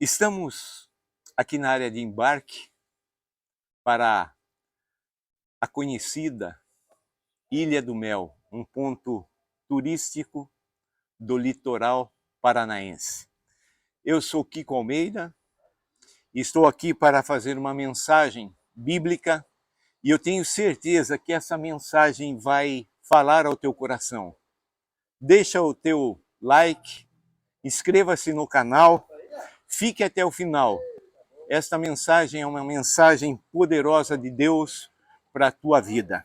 Estamos aqui na área de embarque para a conhecida Ilha do Mel, um ponto turístico do litoral paranaense. Eu sou Kiko Almeida e estou aqui para fazer uma mensagem bíblica e eu tenho certeza que essa mensagem vai falar ao teu coração. Deixa o teu like, inscreva-se no canal, fique até o final. Esta mensagem é uma mensagem poderosa de Deus para a tua vida.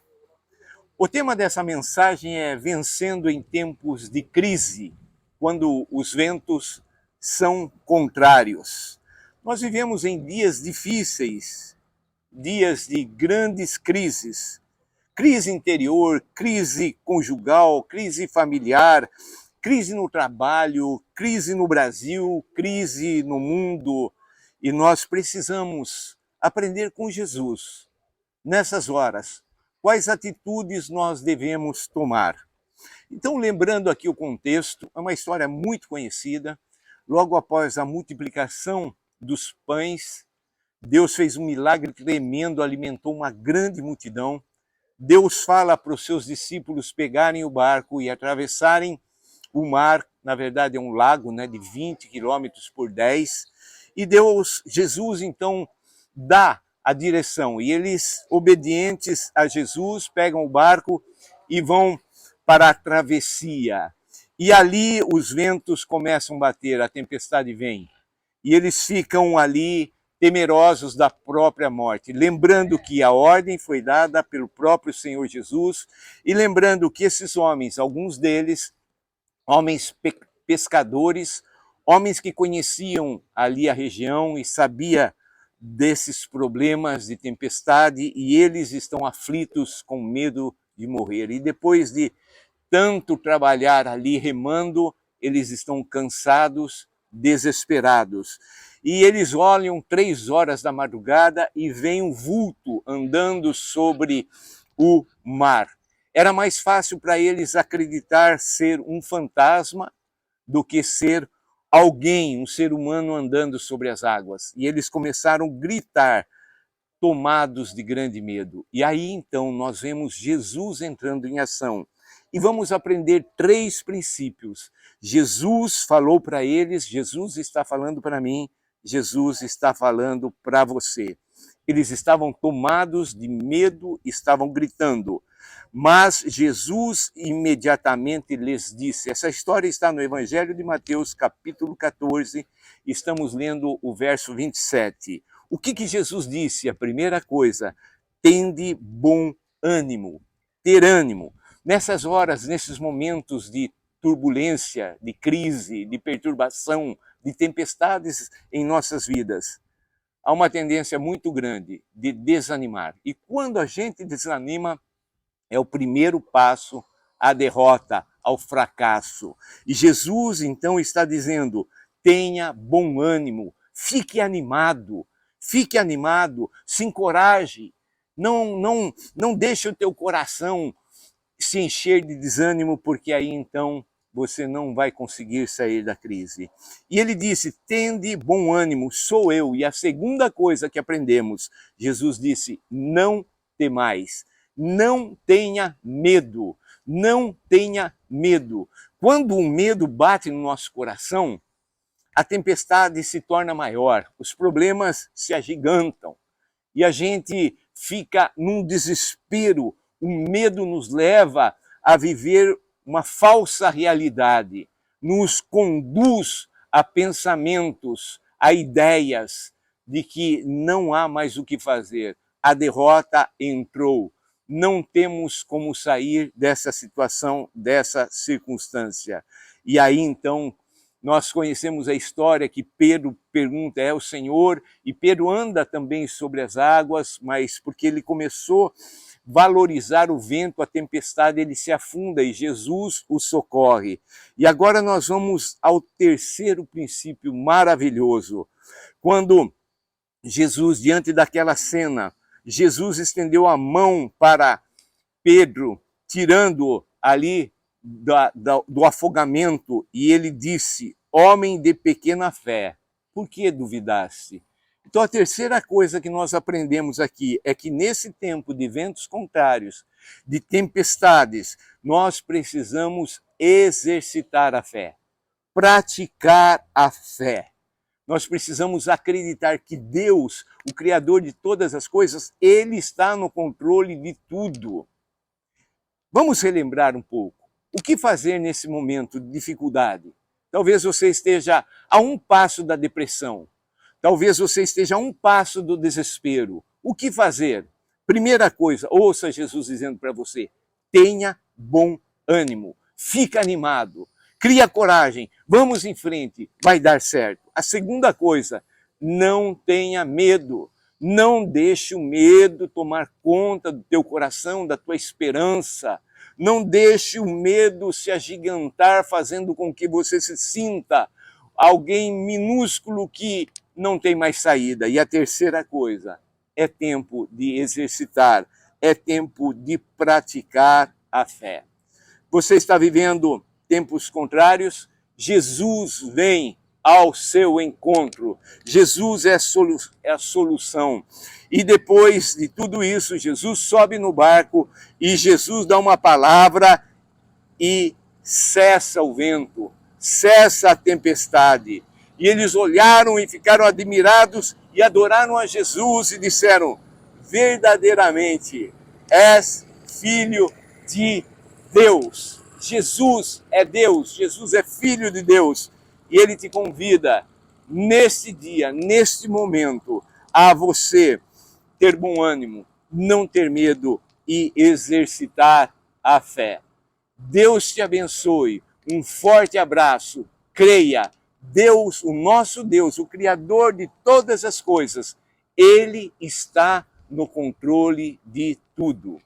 O tema dessa mensagem é vencendo em tempos de crise, quando os ventos são contrários. Nós vivemos em dias difíceis, dias de grandes crises. Crise interior, crise conjugal, crise familiar, crise no trabalho, crise no Brasil, crise no mundo. E nós precisamos aprender com Jesus, nessas horas, quais atitudes nós devemos tomar. Então, lembrando aqui o contexto, é uma história muito conhecida. Logo após a multiplicação dos pães, Deus fez um milagre tremendo, alimentou uma grande multidão. Deus fala para os seus discípulos pegarem o barco e atravessarem o mar, na verdade é um lago, de 20 quilômetros por 10, e Jesus então dá a direção, e eles, obedientes a Jesus, pegam o barco e vão para a travessia. E ali os ventos começam a bater, a tempestade vem, e eles ficam ali temerosos da própria morte, lembrando que a ordem foi dada pelo próprio Senhor Jesus, e lembrando que esses homens, alguns deles, homens pescadores, homens que conheciam ali a região e sabia desses problemas de tempestade, e eles estão aflitos com medo de morrer. E depois de tanto trabalhar ali remando, eles estão cansados, desesperados. E eles olham 3 horas da madrugada e veem um vulto andando sobre o mar. Era mais fácil para eles acreditar ser um fantasma do que ser alguém, um ser humano andando sobre as águas. E eles começaram a gritar, tomados de grande medo. E aí então nós vemos Jesus entrando em ação. E vamos aprender 3 princípios. Jesus falou para eles, Jesus está falando para mim, Jesus está falando para você. Eles estavam tomados de medo, estavam gritando. Mas Jesus imediatamente lhes disse, essa história está no Evangelho de Mateus, capítulo 14, estamos lendo o verso 27. O que Jesus disse? A primeira coisa, tende bom ânimo, ter ânimo. Nessas horas, nesses momentos de turbulência, de crise, de perturbação, de tempestades em nossas vidas, há uma tendência muito grande de desanimar. E quando a gente desanima, é o primeiro passo à derrota, ao fracasso. E Jesus, então, está dizendo, tenha bom ânimo, fique animado, se encoraje, não deixe o teu coração se encher de desânimo, porque aí, então, você não vai conseguir sair da crise. E ele disse, tende bom ânimo, sou eu. E a segunda coisa que aprendemos, Jesus disse, não temais. Não tenha medo, não tenha medo. Quando o medo bate no nosso coração, a tempestade se torna maior, os problemas se agigantam e a gente fica num desespero. O medo nos leva a viver uma falsa realidade, nos conduz a pensamentos, a ideias de que não há mais o que fazer. A derrota entrou. Não temos como sair dessa situação, dessa circunstância. E aí, então, nós conhecemos a história que Pedro pergunta, é o Senhor? E Pedro anda também sobre as águas, mas porque ele começou a valorizar o vento, a tempestade, ele se afunda e Jesus o socorre. E agora nós vamos ao terceiro princípio maravilhoso. Quando Jesus, diante daquela cena, Jesus estendeu a mão para Pedro, tirando-o ali do afogamento, e ele disse, homem de pequena fé, Por que duvidaste? Então, a terceira coisa que nós aprendemos aqui é que nesse tempo de ventos contrários, de tempestades, nós precisamos exercitar a fé, praticar a fé. Nós precisamos acreditar que Deus, o Criador de todas as coisas, Ele está no controle de tudo. Vamos relembrar um pouco. O que fazer nesse momento de dificuldade? Talvez você esteja a um passo da depressão. Talvez você esteja a um passo do desespero. O que fazer? Primeira coisa, ouça Jesus dizendo para você, tenha bom ânimo, fica animado, cria coragem, vamos em frente, vai dar certo. A segunda coisa, não tenha medo. Não deixe o medo tomar conta do teu coração, da tua esperança. Não deixe o medo se agigantar, fazendo com que você se sinta alguém minúsculo que não tem mais saída. E a terceira coisa, é tempo de exercitar, é tempo de praticar a fé. Você está vivendo tempos contrários? Jesus vem ao seu encontro. Jesus é a solução. E depois de tudo isso, Jesus sobe no barco e Jesus dá uma palavra e cessa o vento, cessa a tempestade. E eles olharam e ficaram admirados e adoraram a Jesus e disseram, verdadeiramente, és filho de Deus. Jesus é Deus, Jesus é filho de Deus. E Ele te convida, neste dia, neste momento, a você ter bom ânimo, não ter medo e exercitar a fé. Deus te abençoe, um forte abraço, creia, Deus, o nosso Deus, o Criador de todas as coisas, Ele está no controle de tudo.